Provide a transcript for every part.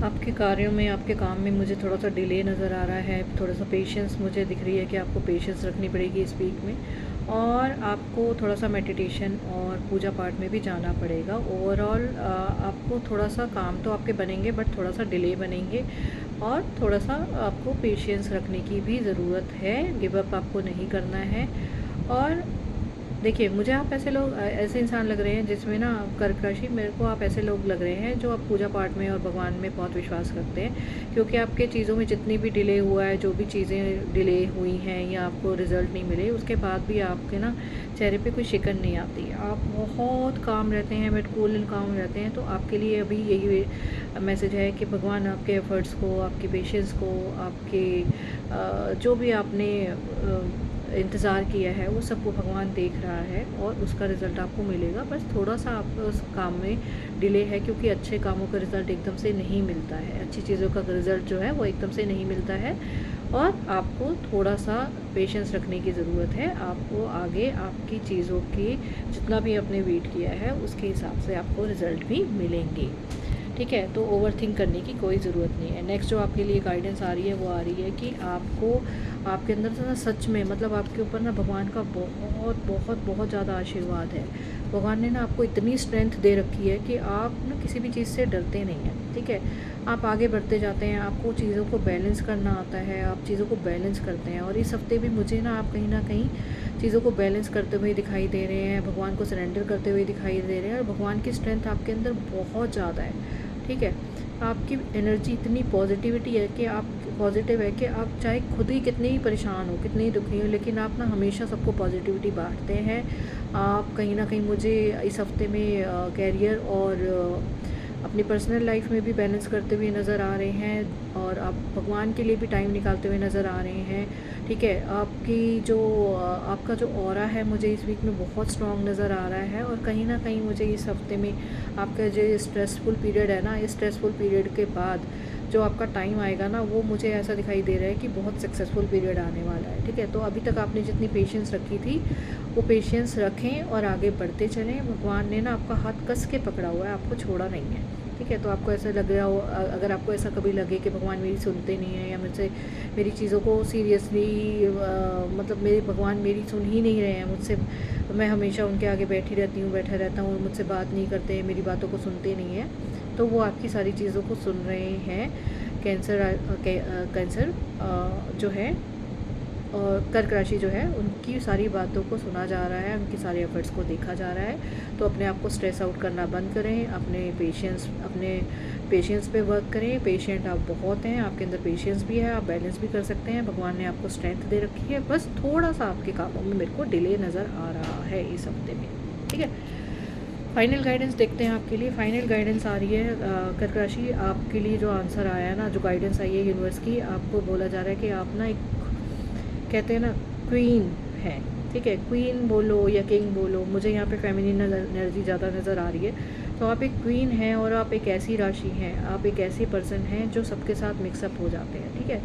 आपके कार्यों में, आपके काम में मुझे थोड़ा सा डिले नज़र आ रहा है, थोड़ा सा पेशेंस मुझे दिख रही है कि आपको पेशेंस रखनी पड़ेगी इस वीक में, और आपको थोड़ा सा मेडिटेशन और पूजा पाठ में भी जाना पड़ेगा। ओवरऑल आपको थोड़ा सा काम तो आपके बनेंगे बट थोड़ा सा डिले बनेंगे, और थोड़ा सा आपको पेशेंस रखने की भी ज़रूरत है, गिव अप आपको नहीं करना है। और देखिए, मुझे आप ऐसे लोग ऐसे इंसान लग रहे हैं जिसमें ना कर्क राशि, मेरे को आप ऐसे लोग लग रहे हैं जो आप पूजा पाठ में और भगवान में बहुत विश्वास रखते हैं, क्योंकि आपके चीज़ों में जितनी भी डिले हुआ है, जो भी चीज़ें डिले हुई हैं या आपको रिज़ल्ट नहीं मिले, उसके बाद भी आपके ना चेहरे पे कोई शिकन नहीं आती। आप बहुत काम रहते हैं, बट कूल एंड काम रहते हैं। तो आपके लिए अभी यही मैसेज है कि भगवान आपके एफ़र्ट्स को, आपके पेशेंस को, आपके जो भी आपने इंतज़ार किया है, वो सबको भगवान देख रहा है और उसका रिज़ल्ट आपको मिलेगा। बस थोड़ा सा आपको उस काम में डिले है, क्योंकि अच्छे कामों का रिज़ल्ट एकदम से नहीं मिलता है, अच्छी चीज़ों का रिज़ल्ट जो है वो एकदम से नहीं मिलता है, और आपको थोड़ा सा पेशेंस रखने की ज़रूरत है। आपको आगे आपकी चीज़ों की जितना भी आपने वेट किया है उसके हिसाब से आपको रिज़ल्ट भी मिलेंगे, ठीक है। तो ओवर थिंक करने की कोई ज़रूरत नहीं है। नेक्स्ट जो आपके लिए गाइडेंस आ रही है वो आ रही है कि आपको, आपके अंदर से ना सच में, मतलब आपके ऊपर ना भगवान का बहुत बहुत बहुत ज़्यादा आशीर्वाद है। भगवान ने ना आपको इतनी स्ट्रेंथ दे रखी है कि आप ना किसी भी चीज़ से डरते नहीं हैं, ठीक है। आप आगे बढ़ते जाते हैं, आपको चीज़ों को बैलेंस करना आता है, आप चीज़ों को बैलेंस करते हैं। और इस हफ्ते भी मुझे ना आप कहीं ना कहीं चीज़ों को बैलेंस करते हुए दिखाई दे रहे हैं, भगवान को सरेंडर करते हुए दिखाई दे रहे हैं, और भगवान की स्ट्रेंथ आपके अंदर बहुत ज़्यादा है, ठीक है। आपकी एनर्जी इतनी पॉजिटिविटी है कि आप पॉजिटिव है कि आप चाहे खुद ही कितने ही परेशान हो, कितने ही दुखी हो, लेकिन आप ना हमेशा सबको पॉजिटिविटी बांटते हैं। आप कहीं ना कहीं मुझे इस हफ्ते में कैरियर और अपनी पर्सनल लाइफ में भी बैलेंस करते हुए नज़र आ रहे हैं, और आप भगवान के लिए भी टाइम निकालते हुए नज़र आ रहे हैं, ठीक है। आपकी जो आपका जो ऑरा है मुझे इस वीक में बहुत स्ट्रॉन्ग नज़र आ रहा है, और कहीं ना कहीं मुझे इस हफ्ते में आपका जो स्ट्रेसफुल पीरियड है ना, इस स्ट्रेसफुल पीरियड के बाद जो आपका टाइम आएगा ना, वो मुझे ऐसा दिखाई दे रहा है कि बहुत सक्सेसफुल पीरियड आने वाला है, ठीक है। तो अभी तक आपने जितनी पेशेंस रखी थी वो पेशेंस रखें और आगे बढ़ते चलें। भगवान ने ना आपका हाथ कस के पकड़ा हुआ है, आपको छोड़ा नहीं है, ठीक है। तो आपको ऐसा लग रहा हो, अगर आपको ऐसा कभी लगे कि भगवान मेरी सुनते नहीं हैं, या मुझसे मेरी चीज़ों को सीरियसली, मतलब मेरे भगवान मेरी सुन ही नहीं रहे हैं, मुझसे, मैं हमेशा उनके आगे बैठी रहती हूँ, बैठा रहता हूँ, मुझसे बात नहीं करते, मेरी बातों को सुनते नहीं हैं, तो वो आपकी सारी चीज़ों को सुन रहे हैं। कैंसर जो है, और कर्क राशि जो है, उनकी सारी बातों को सुना जा रहा है, उनकी सारे एफर्ट्स को देखा जा रहा है। तो अपने आप को स्ट्रेस आउट करना बंद करें, अपने पेशेंस पे वर्क करें। पेशेंट आप बहुत हैं, आपके अंदर पेशेंस भी है, आप बैलेंस भी कर सकते हैं। भगवान ने आपको स्ट्रेंथ दे रखी है, बस थोड़ा सा आपके कामों में मेरे को डिले नज़र आ रहा है इस हफ्ते में, ठीक है। फाइनल गाइडेंस देखते हैं आपके लिए। फाइनल गाइडेंस आ रही है कर्क राशि, आपके लिए जो आंसर आया है ना, जो गाइडेंस आई है यूनिवर्स की, आपको बोला जा रहा है कि आप ना एक, कहते हैं ना, क्वीन है, ठीक है। क्वीन बोलो या किंग बोलो, मुझे यहाँ पे फेमिनिन एनर्जी ज़्यादा नज़र आ रही है। तो आप एक क्वीन हैं, और आप एक ऐसी राशि हैं, आप एक ऐसी पर्सन हैं जो सबके साथ मिक्सअप हो जाते हैं, ठीक है।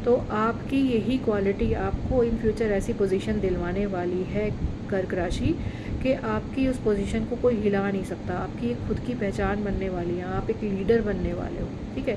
तो आपकी यही क्वालिटी आपको इन फ्यूचर ऐसी पोजीशन दिलवाने वाली है कर्क राशि, कि आपकी उस पोजीशन को कोई हिला नहीं सकता। आपकी एक खुद की पहचान बनने वाली है, आप एक लीडर बनने वाले हो, ठीक है।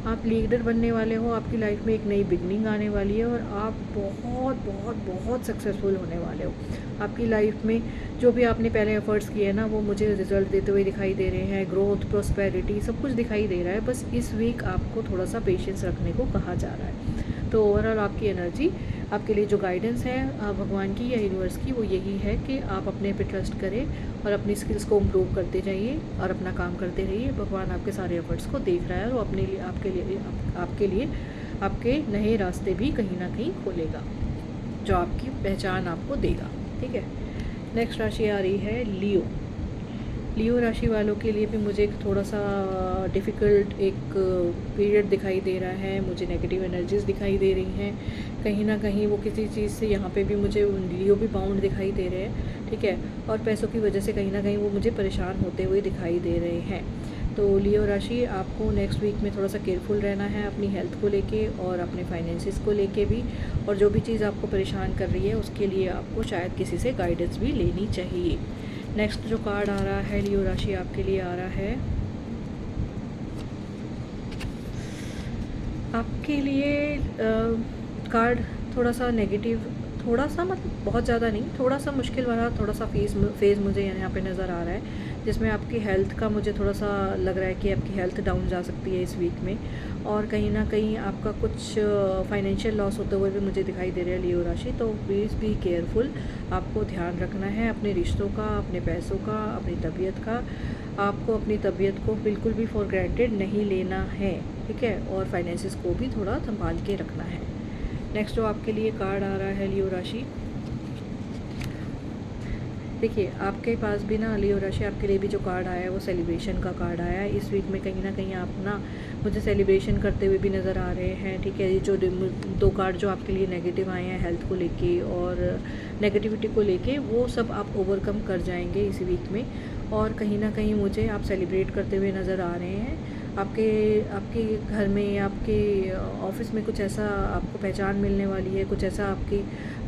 आप लीडर बनने वाले हो, आपकी लाइफ में एक नई बिगनिंग आने वाली है, और आप बहुत बहुत बहुत सक्सेसफुल होने वाले हो। आपकी लाइफ में जो भी आपने पहले एफर्ट्स किए हैं ना, वो मुझे रिजल्ट देते हुए दिखाई दे रहे हैं। ग्रोथ, प्रॉस्पेरिटी, सब कुछ दिखाई दे रहा है। बस इस वीक आपको थोड़ा सा पेशेंस रखने को कहा जा रहा है। तो ओवरऑल आपकी एनर्जी, आपके लिए जो गाइडेंस है भगवान की या यूनिवर्स की, वो यही है कि आप अपने पे ट्रस्ट करें और अपनी स्किल्स को इम्प्रूव करते जाइए और अपना काम करते रहिए। भगवान आपके सारे एफर्ट्स को देख रहा है, और वो अपने लिए, आपके लिए आपके नए रास्ते भी कहीं ना कहीं खोलेगा, जो आपकी पहचान आपको देगा, ठीक है। नेक्स्ट राशि आ रही है लियो। लियो राशि वालों के लिए भी मुझे एक थोड़ा सा डिफ़िकल्ट एक पीरियड दिखाई दे रहा है। मुझे नेगेटिव एनर्जीज़ दिखाई दे रही हैं, कहीं ना कहीं वो किसी चीज़ से, यहाँ पे भी मुझे लियो भी बाउंड दिखाई दे रहे हैं, ठीक है। और पैसों की वजह से कहीं ना कहीं वो मुझे परेशान होते हुए दिखाई दे रहे हैं। तो लियो राशि, आपको नेक्स्ट वीक में थोड़ा सा केयरफुल रहना है अपनी हेल्थ को लेके और अपने फाइनेंसिस को लेके भी, और जो भी चीज़ आपको परेशान कर रही है उसके लिए आपको शायद किसी से गाइडेंस भी लेनी चाहिए। नेक्स्ट जो कार्ड आ रहा है लियो राशि आपके लिए आ रहा है आपके लिए कार्ड थोड़ा सा नेगेटिव, थोड़ा सा मतलब बहुत ज़्यादा नहीं, थोड़ा सा मुश्किल वाला थोड़ा सा फेज़ मुझे यहाँ पे नज़र आ रहा है, जिसमें आपकी हेल्थ का मुझे थोड़ा सा लग रहा है कि आपकी हेल्थ डाउन जा सकती है इस वीक में, और कहीं ना कहीं आपका कुछ फाइनेंशियल लॉस होते हुए भी मुझे दिखाई दे रहा है लियो राशि। तो प्लीज़ बी केयरफुल, आपको ध्यान रखना है अपने रिश्तों का, अपने पैसों का, अपनी तबीयत का। आपको अपनी तबीयत को बिल्कुल भी फॉर ग्रांटेड नहीं लेना है, ठीक है, और फाइनेंसिस को भी थोड़ा संभाल के रखना है। नेक्स्ट जो आपके लिए कार्ड आ रहा है लियो राशि, देखिए आपके पास भी ना लियो राशि, आपके लिए भी जो कार्ड आया है वो सेलिब्रेशन का कार्ड आया है। इस वीक में कहीं ना कहीं आप ना मुझे सेलिब्रेशन करते हुए भी नज़र आ रहे हैं, ठीक है। ये जो दो कार्ड जो आपके लिए नेगेटिव आए हैं हेल्थ को लेके और नेगेटिविटी को लेके, वो सब आप ओवरकम कर जाएंगे इस वीक में, और कहीं ना कहीं मुझे आप सेलिब्रेट करते हुए नज़र आ रहे हैं। आपके आपके घर में, आपके ऑफिस में कुछ ऐसा आपको पहचान मिलने वाली है, कुछ ऐसा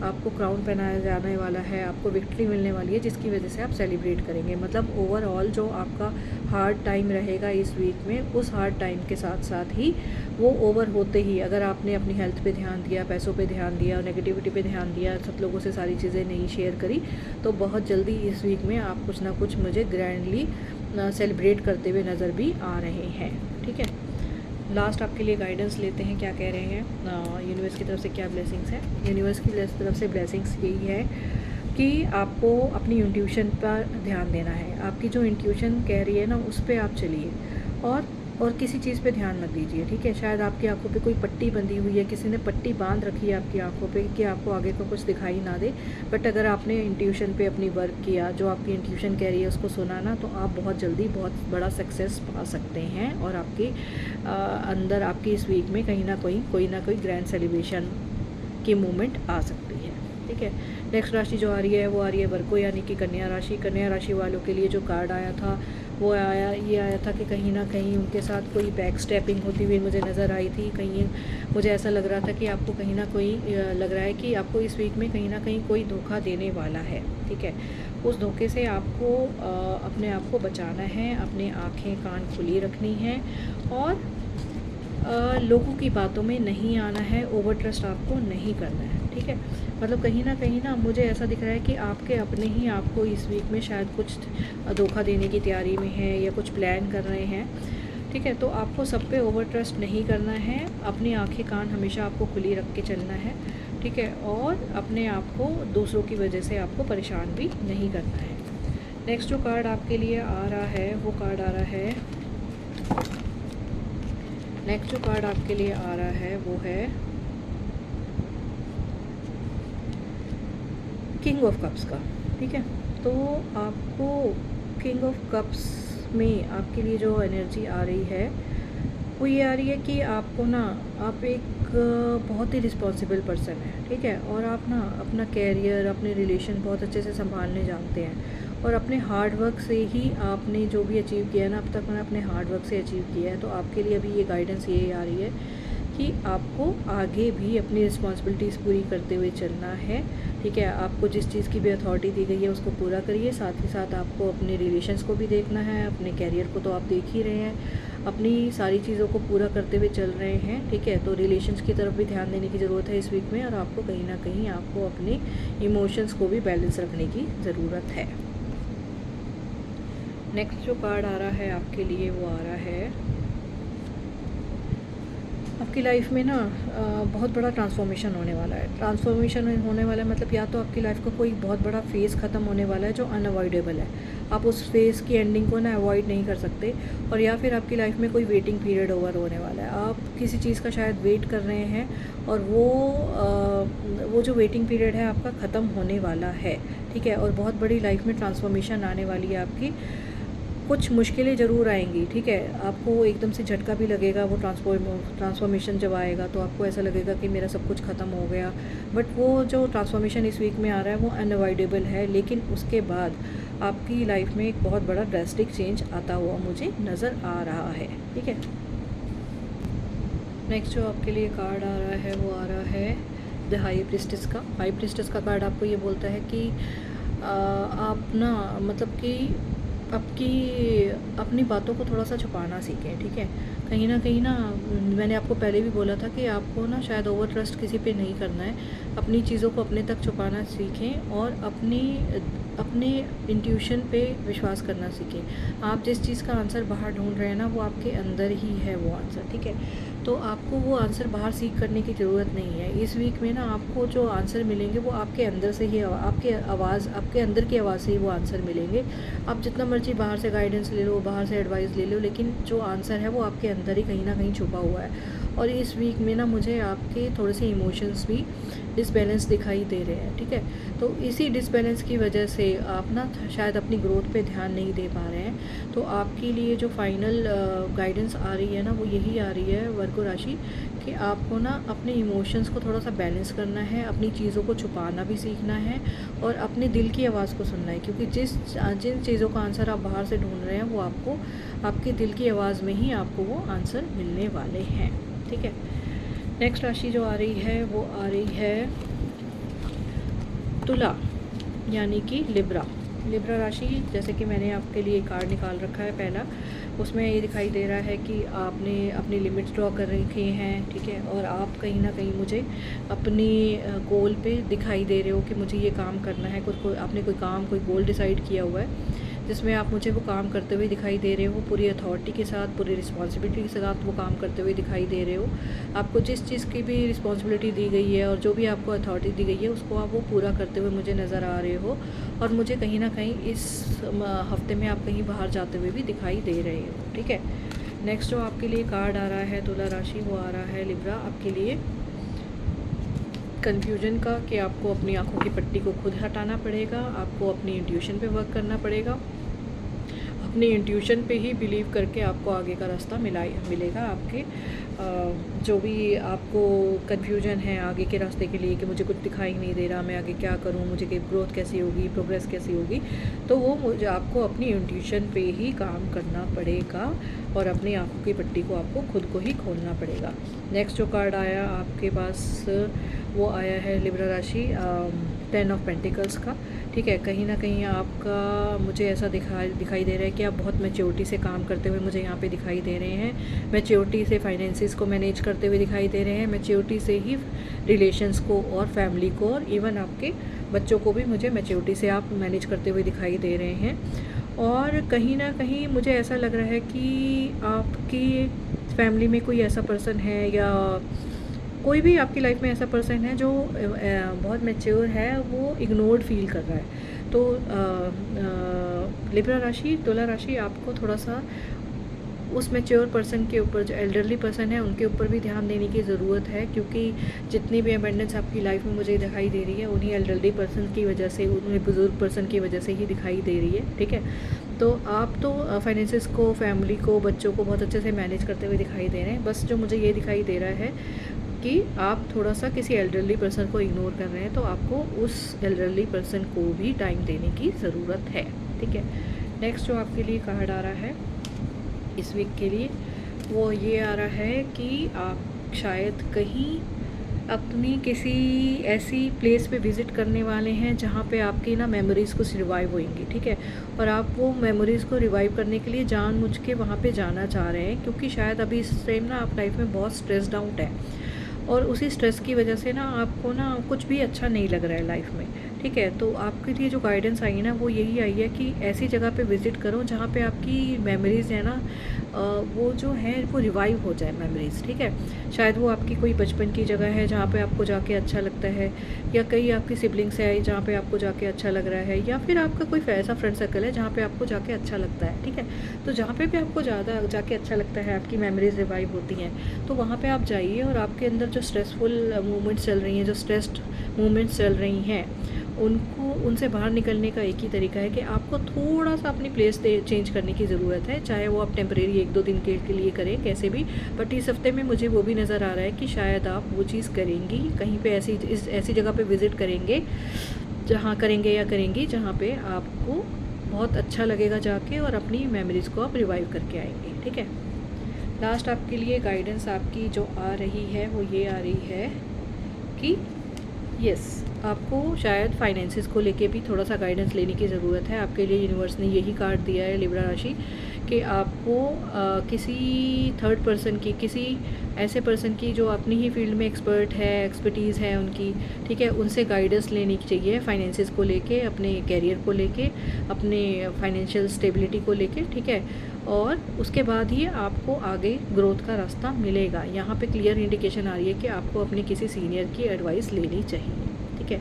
आपको क्राउन पहनाया जाने वाला है, आपको विक्ट्री मिलने वाली है, जिसकी वजह से आप सेलिब्रेट करेंगे। मतलब ओवरऑल जो आपका हार्ड टाइम रहेगा इस वीक में, उस हार्ड टाइम के साथ साथ ही वो ओवर होते ही, अगर आपने अपनी हेल्थ पे ध्यान दिया, पैसों पे ध्यान दिया, नेगेटिविटी पे ध्यान दिया, सब लोगों से सारी चीज़ें नहीं शेयर करी, तो बहुत जल्दी इस वीक में आप कुछ ना कुछ मुझे ग्रैंडली सेलिब्रेट करते हुए नज़र भी आ रहे हैं, ठीक है। लास्ट आपके लिए गाइडेंस लेते हैं, क्या कह रहे हैं यूनिवर्स की तरफ से, क्या ब्लेसिंग्स है। यूनिवर्स की तरफ से ब्लेसिंग्स यही है कि आपको अपनी इंट्यूशन पर ध्यान देना है। आपकी जो इंट्यूशन कह रही है ना, उस पर आप चलिए, और किसी चीज़ पे ध्यान मत दीजिए, ठीक है। शायद आपकी आंखों पे कोई पट्टी बंधी हुई है, किसी ने पट्टी बांध रखी है आपकी आंखों पे कि आपको आगे का कुछ दिखाई ना दे, बट अगर आपने इंट्यूशन पे अपनी वर्क किया, जो आपकी इंट्यूशन कह रही है उसको सुना ना, तो आप बहुत जल्दी बहुत बड़ा सक्सेस पा सकते हैं, और आपके अंदर आपकी इस वीक में कहीं ना कोई ग्रैंड सेलिब्रेशन की मूवमेंट आ सकती है, ठीक है। नेक्स्ट राशि जो आ रही है वो आ रही है वर्गो, यानी कि कन्या राशि। कन्या राशि वालों के लिए जो कार्ड आया था वो ये आया था कि कहीं ना कहीं उनके साथ कोई बैक स्टेपिंग होती हुई मुझे नज़र आई थी। कहीं मुझे ऐसा लग रहा था कि आपको कहीं ना कोई लग रहा है कि आपको इस वीक में कहीं ना कहीं कोई धोखा देने वाला है, ठीक है। उस धोखे से आपको अपने आप को बचाना है, अपने आँखें कान खुली रखनी है, और लोगों की बातों में नहीं आना है, ओवर ट्रस्ट आपको नहीं करना है, ठीक है। मतलब कहीं ना मुझे ऐसा दिख रहा है कि आपके अपने ही आपको इस वीक में शायद कुछ धोखा देने की तैयारी में है, या कुछ प्लान कर रहे हैं, ठीक है। तो आपको सब पे ओवर ट्रस्ट नहीं करना है, अपनी आंखें कान हमेशा आपको खुली रख के चलना है, ठीक है, और अपने आप को दूसरों की वजह से आपको परेशान भी नहीं करना है। नेक्स्ट जो कार्ड आपके लिए आ रहा है वो कार्ड आ रहा है, नेक्स्ट जो कार्ड आपके लिए आ रहा है वो है किंग ऑफ कप्स का, ठीक है। तो आपको किंग ऑफ कप्स में आपके लिए जो एनर्जी आ रही है वो ये आ रही है कि आपको ना, आप एक बहुत ही रिस्पॉन्सिबल पर्सन है, ठीक है, और आप ना अपना कैरियर, अपने रिलेशन बहुत अच्छे से संभालने जानते हैं, और अपने हार्ड वर्क से ही आपने जो भी अचीव किया है ना अब तक, मैंने अपने हार्ड वर्क से अचीव किया है। तो आपके लिए अभी ये गाइडेंस यही आ रही है कि आपको आगे भी अपनी रिस्पॉन्सिबिलिटीज़ पूरी करते हुए चलना है, ठीक है। आपको जिस चीज़ की भी अथॉरिटी दी गई है उसको पूरा करिए, साथ ही साथ आपको अपने रिलेशंस को भी देखना है, अपने कैरियर को तो आप देख ही रहे हैं, अपनी सारी चीज़ों को पूरा करते हुए चल रहे हैं, ठीक है। तो रिलेशंस की तरफ भी ध्यान देने की ज़रूरत है इस वीक में, और आपको कहीं ना कहीं आपको अपने इमोशंस को भी बैलेंस रखने की ज़रूरत है। नेक्स्ट जो कार्ड आ रहा है आपके लिए वो आ रहा है, आपकी लाइफ में ना बहुत बड़ा ट्रांसफॉर्मेशन होने वाला है। ट्रांसफॉर्मेशन होने वाला है मतलब या तो आपकी लाइफ का कोई बहुत बड़ा फेज़ ख़त्म होने वाला है जो अनअवॉइडेबल है, आप उस फेज़ की एंडिंग को ना अवॉइड नहीं कर सकते, और या फिर आपकी लाइफ में कोई वेटिंग पीरियड ओवर होने वाला है। आप किसी चीज़ का शायद वेट कर रहे हैं, और वो जो वेटिंग पीरियड है आपका ख़त्म होने वाला है, ठीक है। और बहुत बड़ी लाइफ में ट्रांसफॉर्मेशन आने वाली है आपकी। कुछ मुश्किलें ज़रूर आएंगी, ठीक है, आपको एकदम से झटका भी लगेगा। वो ट्रांसफॉर्मेशन जब आएगा तो आपको ऐसा लगेगा कि मेरा सब कुछ ख़त्म हो गया, बट वो जो ट्रांसफॉर्मेशन इस वीक में आ रहा है वो अनअवॉइडेबल है। लेकिन उसके बाद आपकी लाइफ में एक बहुत बड़ा ड्रास्टिक चेंज आता हुआ मुझे नज़र आ रहा है, ठीक है। नेक्स्ट जो आपके लिए कार्ड आ रहा है वो आ रहा है द हाई प्रिस्टेस का। हाई प्रिस्टेस का कार्ड आपको ये बोलता है कि आप ना मतलब कि अपनी बातों को थोड़ा सा छुपाना सीखें, ठीक है। कहीं ना मैंने आपको पहले भी बोला था कि आपको ना शायद ओवर ट्रस्ट किसी पे नहीं करना है। अपनी चीज़ों को अपने तक छुपाना सीखें और अपने इंट्यूशन पे विश्वास करना सीखें। आप जिस चीज़ का आंसर बाहर ढूंढ रहे हैं ना, वो आपके अंदर ही है वो आंसर, ठीक है। तो आपको वो आंसर बाहर सीख करने की ज़रूरत नहीं है। इस वीक में ना आपको जो आंसर मिलेंगे वो आपके अंदर से ही, आपके अंदर की आवाज़ से ही वो आंसर मिलेंगे। आप जितना मर्जी बाहर से गाइडेंस ले लो, बाहर से एडवाइस ले लो, लेकिन जो आंसर है वो आपके अंदर ही कहीं ना कहीं छुपा हुआ है। और इस वीक में ना मुझे आपके थोड़े से इमोशंस भी डिसबैलेंस दिखाई दे रहे हैं, ठीक है। तो इसी डिसबैलेंस की वजह से आप ना शायद अपनी ग्रोथ पे ध्यान नहीं दे पा रहे हैं। तो आपके लिए जो फाइनल गाइडेंस आ रही है ना, वो यही आ रही है वर्गो राशि, कि आपको ना अपने इमोशंस को थोड़ा सा बैलेंस करना है, अपनी चीज़ों को छुपाना भी सीखना है और अपने दिल की आवाज़ को सुनना है। क्योंकि जिन चीज़ों का आंसर आप बाहर से ढूंढ रहे हैं, वो आपको आपके दिल की आवाज़ में ही आपको वो आंसर मिलने वाले हैं, ठीक है। नेक्स्ट राशि जो आ रही है वो आ रही है तुला, यानी कि लिब्रा। लिब्रा राशि, जैसे कि मैंने आपके लिए कार्ड निकाल रखा है पहला, उसमें ये दिखाई दे रहा है कि आपने अपनी लिमिट्स ड्रॉ कर रखी हैं, ठीक है। और आप कहीं ना कहीं मुझे अपनी गोल पे दिखाई दे रहे हो कि मुझे ये काम करना है। आपने कोई काम, कोई गोल डिसाइड किया हुआ है जिसमें आप मुझे वो काम करते हुए दिखाई दे रहे हो, पूरी अथॉरिटी के साथ, पूरी रिस्पॉन्सिबिलिटी के साथ वो काम करते हुए दिखाई दे रहे हो। आपको जिस चीज़ की भी रिस्पॉन्सिबिलिटी दी गई है और जो भी आपको अथॉरिटी दी गई है, उसको आप वो पूरा करते हुए मुझे नज़र आ रहे हो। और मुझे कहीं ना कहीं इस हफ्ते में आप कहीं बाहर जाते हुए भी दिखाई दे रहे हो, ठीक है। नेक्स्ट जो आपके लिए कार्ड आ रहा है तुला राशि, वो आ रहा है लिब्रा आपके लिए कन्फ्यूजन का, कि आपको अपनी आंखों की पट्टी को खुद हटाना पड़ेगा, आपको अपनी इंट्यूशन पे वर्क करना पड़ेगा। अपनी इंट्यूशन पे ही बिलीव करके आपको आगे का रास्ता मिलेगा। आपके जो भी आपको कन्फ्यूजन है आगे के रास्ते के लिए, कि मुझे कुछ दिखाई नहीं दे रहा, मैं आगे क्या करूं, मुझे ग्रोथ कैसी होगी, प्रोग्रेस कैसी होगी, तो वो मुझे आपको अपनी इंट्यूशन पे ही काम करना पड़ेगा और अपनी आंखों की पट्टी को आपको खुद को ही खोलना पड़ेगा। नेक्स्ट जो कार्ड आया आपके पास, वो आया है लिब्रा राशि 10 ऑफ पेंटिकल्स का, ठीक है। कहीं ना कहीं आपका मुझे ऐसा दिखाई दे रहा है कि आप बहुत मैच्योरिटी से काम करते हुए मुझे यहाँ पे दिखाई दे रहे हैं। मैच्योरिटी से फाइनेंसिस को मैनेज करते हुए दिखाई दे रहे हैं। मैच्योरिटी से ही रिलेशंस को और फैमिली को और इवन आपके बच्चों को भी मुझे मैच्योरिटी से आप मैनेज करते हुए दिखाई दे रहे हैं। और कहीं ना कहीं मुझे ऐसा लग रहा है कि आपकी फैमिली में कोई ऐसा पर्सन है, या कोई भी आपकी लाइफ में ऐसा पर्सन है जो बहुत मैच्योर है, वो इग्नोर्ड फील कर रहा है। तो लिब्रा राशि, तुला राशि, आपको थोड़ा सा उस मैच्योर पर्सन के ऊपर, जो एल्डरली पर्सन है, उनके ऊपर भी ध्यान देने की ज़रूरत है। क्योंकि जितनी भी अबेंडेंस आपकी लाइफ में मुझे दिखाई दे रही है, उन्हीं एल्डरली पर्सन की वजह से, उन्हीं बुज़ुर्ग पर्सन की वजह से ही दिखाई दे रही है, ठीक है। तो आप तो फाइनेंसिस को, फैमिली को, बच्चों को बहुत अच्छे से मैनेज करते हुए दिखाई दे रहे हैं। बस जो मुझे ये दिखाई दे रहा है कि आप थोड़ा सा किसी एल्डरली पर्सन को इग्नोर कर रहे हैं, तो आपको उस एल्डरली पर्सन को भी टाइम देने की ज़रूरत है, ठीक है। नेक्स्ट जो आपके लिए कार्ड आ रहा है इस वीक के लिए, वो ये आ रहा है कि आप शायद कहीं अपनी किसी ऐसी प्लेस पे विज़िट करने वाले हैं जहाँ पे आपकी ना मेमोरीज़ कुछ रिवाइव होंगी, ठीक है। और आप वो मेमोरीज़ को रिवाइव करने के लिए जानबूझ के वहाँ पे जाना चाह रहे हैं, क्योंकि शायद अभी इस टाइम ना आप लाइफ में बहुत स्ट्रेस्ड आउट है और उसी स्ट्रेस की वजह से ना आपको ना कुछ भी अच्छा नहीं लग रहा है लाइफ में, ठीक है। तो आपके लिए जो गाइडेंस आई है ना, वो यही आई है कि ऐसी जगह पे विज़िट करो जहाँ पे आपकी मेमोरीज़ है ना, वो जो है वो रिवाइव हो जाए मेमोरीज़, ठीक है। शायद वो आपकी कोई बचपन की जगह है जहाँ पे आपको जाके अच्छा लगता है, या कई आपकी सिबलिंग्स है जहाँ पे आपको जाके अच्छा लग रहा है, या फिर आपका कोई ऐसा फ्रेंड सर्कल है जहाँ पे आपको जाके अच्छा लगता है, ठीक है। तो जहाँ पे भी आपको ज़्यादा जाके अच्छा लगता है, आपकी मेमोरीज़ रिवाइव होती हैं, तो वहाँ पर आप जाइए। और आपके अंदर जो स्ट्रेसफुल मोमेंट्स चल रही हैं, जो स्ट्रेस्ड मोमेंट्स चल रही हैं, उनसे बाहर निकलने का एक ही तरीका है कि आपको थोड़ा सा अपनी प्लेस चेंज करने की ज़रूरत है। चाहे वो आप टेम्परेरी 1-2 दिन के लिए करें, कैसे भी, बट इस हफ्ते में मुझे वो भी नज़र आ रहा है कि शायद आप वो चीज़ करेंगी, कहीं पे ऐसी जगह पे विज़िट करेंगे जहाँ पे आपको बहुत अच्छा लगेगा जाके, और अपनी मेमोरीज़ को आप रिवाइव करके आएंगे, ठीक है। लास्ट आपके लिए गाइडेंस आपकी जो आ रही है वो ये आ रही है कि आपको शायद फाइनेंसिस को लेके भी थोड़ा सा गाइडेंस लेने की ज़रूरत है। आपके लिए यूनिवर्स ने यही कार्ड दिया है लिब्रा राशि, कि आपको किसी थर्ड पर्सन की, किसी ऐसे पर्सन की जो अपनी ही फील्ड में एक्सपर्ट है, एक्सपर्टीज़ है उनकी, ठीक है, उनसे गाइडेंस लेनी चाहिए फाइनेंसेस को लेके, अपने कैरियर को लेके, अपने फाइनेंशियल स्टेबिलिटी को लेके, ठीक है। और उसके बाद ही आपको आगे ग्रोथ का रास्ता मिलेगा। यहाँ पे क्लियर इंडिकेशन आ रही है कि आपको अपने किसी सीनियर की एडवाइस लेनी चाहिए, ठीक है।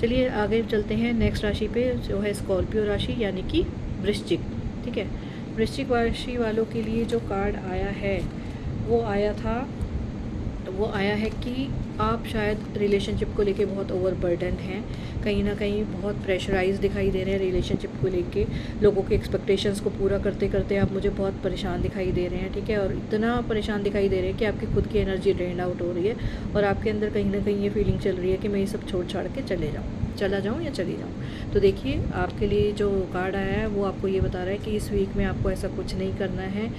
चलिए आगे चलते हैं नेक्स्ट राशि पे, जो है स्कॉर्पियो राशि यानी कि वृश्चिक, ठीक है। वृश्चिक राशि वालों के लिए जो कार्ड आया है वो आया है कि आप शायद रिलेशनशिप को लेके बहुत ओवरबर्डन हैं, कहीं ना कहीं बहुत प्रेशराइज दिखाई दे रहे हैं रिलेशनशिप को लेके, लोगों के एक्सपेक्टेशंस को पूरा करते करते आप मुझे बहुत परेशान दिखाई दे रहे हैं, ठीक है। और इतना परेशान दिखाई दे रहे हैं कि आपकी खुद की एनर्जी ड्रेन आउट हो रही है और आपके अंदर कहीं ना कहीं ये फीलिंग चल रही है कि मैं ये सब छोड़ छाड़ के चला जाऊँ या चली जाऊँ। तो देखिए आपके लिए जो कार्ड आया है वो आपको ये बता रहा है कि इस वीक में आपको ऐसा कुछ नहीं करना है।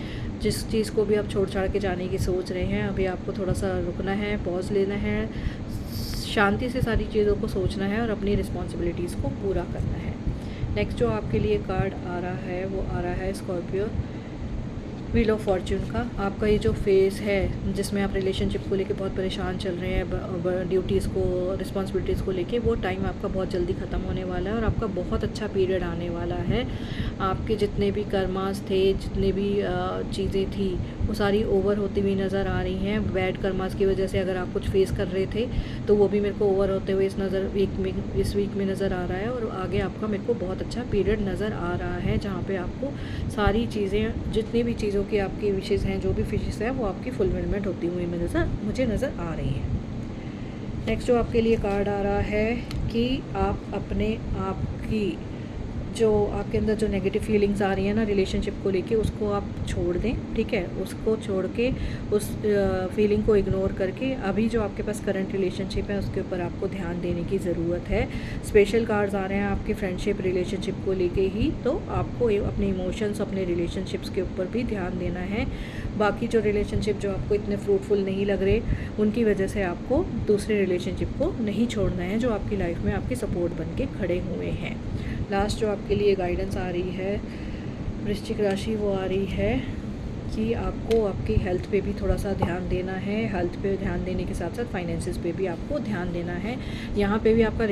जिस चीज़ को भी आप छोड़ छाड़ के जाने की सोच रहे हैं, अभी आपको थोड़ा सा रुकना है, पॉज लेना है, शांति से सारी चीज़ों को सोचना है और अपनी रिस्पॉन्सिबिलिटीज़ को पूरा करना है। नेक्स्ट जो आपके लिए कार्ड आ रहा है वो आ रहा है स्कॉर्पियो व्हील ऑफ फॉर्च्यून का। आपका ये जो फेज़ है जिसमें आप रिलेशनशिप को लेके बहुत परेशान चल रहे हैं, ड्यूटीज़ को, रिस्पॉन्सिबिलिटीज़ को लेके, वो टाइम आपका बहुत जल्दी ख़त्म होने वाला है और आपका बहुत अच्छा पीरियड आने वाला है। आपके जितने भी कर्मास थे, जितने भी चीज़ें थी, वो सारी ओवर होती हुई नज़र आ रही हैं। बैड कर्मास की वजह से अगर आप कुछ फेस कर रहे थे तो वो भी मेरे को ओवर होते हुए इस वीक में नज़र आ रहा है। और आगे आपका मेरे को बहुत अच्छा पीरियड नज़र आ रहा है जहाँ पे आपको सारी चीज़ें, जितनी भी चीज़ों की आपकी विशेज़ हैं, जो भी फिशेस हैं, वो आपकी फुलफिलमेंट होती हुई मुझे नज़र आ रही हैं। नेक्स्ट जो आपके लिए कार्ड आ रहा है कि आप अपने आप की जो आपके अंदर जो नेगेटिव फीलिंग्स आ रही हैं ना रिलेशनशिप को लेके, उसको आप छोड़ दें, ठीक है। उसको छोड़ के उस फीलिंग को इग्नोर करके अभी जो आपके पास करंट रिलेशनशिप है उसके ऊपर आपको ध्यान देने की ज़रूरत है। स्पेशल कार्ड्स आ रहे हैं आपके फ्रेंडशिप रिलेशनशिप को लेके ही, तो आपको अपने इमोशंस, अपने रिलेशनशिप्स के ऊपर भी ध्यान देना है। बाकी जो रिलेशनशिप जो आपको इतने फ्रूटफुल नहीं लग रहे, उनकी वजह से आपको दूसरे रिलेशनशिप को नहीं छोड़ना है जो आपकी लाइफ में आपकी सपोर्ट बन के खड़े हुए हैं। लास्ट जो आपके लिए गाइडेंस आ रही है वृश्चिक राशि, वो आ रही है कि आपको आपकी हेल्थ पे भी थोड़ा सा ध्यान देना है। हेल्थ पे ध्यान देने के साथ साथ फाइनेंसेस पे भी आपको ध्यान देना है। यहाँ पे भी आपका